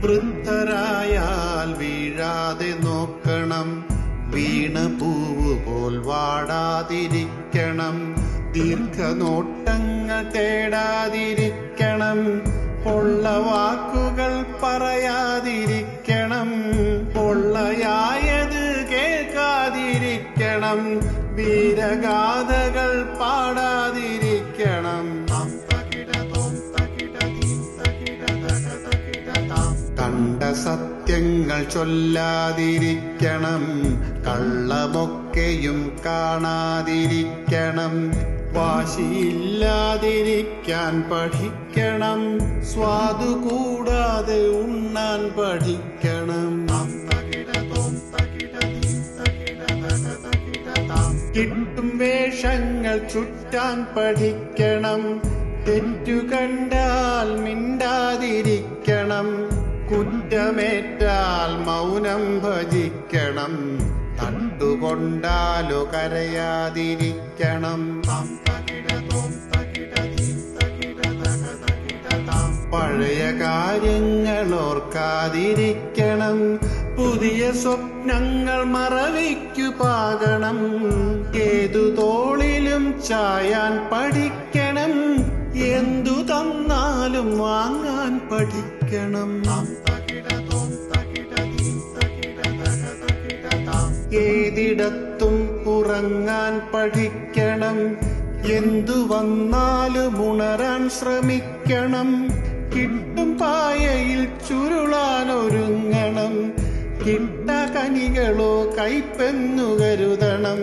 വൃദ്ധരായാൽ വീഴാതെ നോക്കണം, വീണ പൂവ് പോൽ വാടാതിരിക്കണം, ദീർഘനോട്ടങ്ങൾ തേടാതിരിക്കണം, പൊള്ള വാക്കുകൾ പറയാതിരിക്കണം, പൊള്ളയായത് കേൾക്കാതിരിക്കണം, വീരഗാഥകൾ പാടാതിരിക്കണം, കണ്ട സത്യങ്ങൾ ചൊല്ലാതിരിക്കണം, കള്ളമൊക്കെയും കാണാതിരിക്കണം, വാശിയില്ലാതിരിക്കാൻ പഠിക്കണം, സ്വാദു കൂടാതെ ഉണ്ണാൻ പഠിക്കണം, കിട്ടും വേഷങ്ങൾ ചുറ്റാൻ പഠിക്കണം, തെറ്റു കണ്ടാൽ മിണ്ടാതിരിക്കണം, കുറ്റമേറ്റാൽ മൗനം ഭജിക്കണം, തട്ടുകൊണ്ടാലോ കരയാതിരിക്കണം, പഴയ കാര്യങ്ങൾ ഓർക്കാതിരിക്കണം, പുതിയ സ്വപ്നങ്ങൾ മറവിക്കു പാകണം, ഏതു തോളിലും ചായാൻ പഠിക്കണം, എന്തു തന്നാലും വാങ്ങാൻ പഠിക്കണം, ഏതിടത്തും ഉറങ്ങാൻ പഠിക്കണം, എന്തു വന്നാലും ഉണരാൻ ശ്രമിക്കണം, കിട്ടും പായയിൽ ചുരുളാൻ ഒരുങ്ങണം, കിട്ട കനികളോ കൈപ്പെന്നു കരുതണം,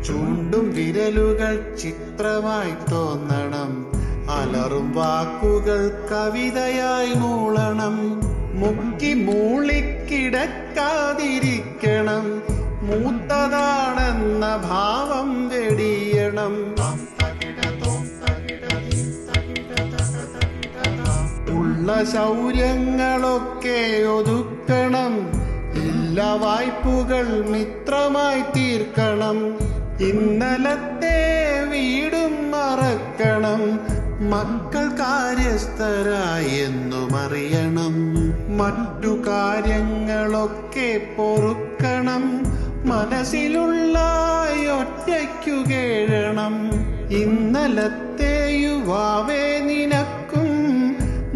ചൂണ്ടും വിരലുകൾ ചിത്രമായി തോന്നണം, അലറും വാക്കുകൾ കവിതയായി മൂളണം, മുക്കി മൂളിക്കിടക്കാതിരിക്കണം, മൂത്തതാണെന്ന ഭാവം വെടിയണം, ഉള്ള ശൗര്യങ്ങളൊക്കെ ഒതുക്കണം, ഇല്ല വായ്പുകൾ മിത്രമായി തീർക്കണം, ഇന്നലത്തെ വീടും മറക്കണം, മക്കൾ കാര്യസ്ഥരായി എന്നും അറിയണം, മറ്റു കാര്യങ്ങളൊക്കെ പൊറുക്കണം, മനസ്സിലുള്ള ഒറ്റയ്ക്കു കേഴണം, ഇന്നലത്തെ യുവാവേ നിനക്കും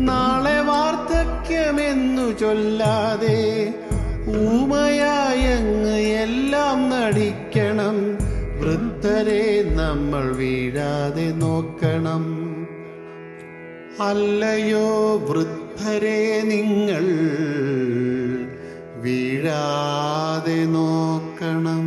നാളെ വാർദ്ധക്യമെന്നു ചൊല്ലാതെ ഊമയായങ്ങ് എല്ലാം നടിക്കണം, വൃദ്ധരെ നമ്മൾ വീഴാതെ നോക്കണം, അല്ലയോ വൃദ്ധരെ നിങ്ങൾ വീഴാതെ നോക്കണം.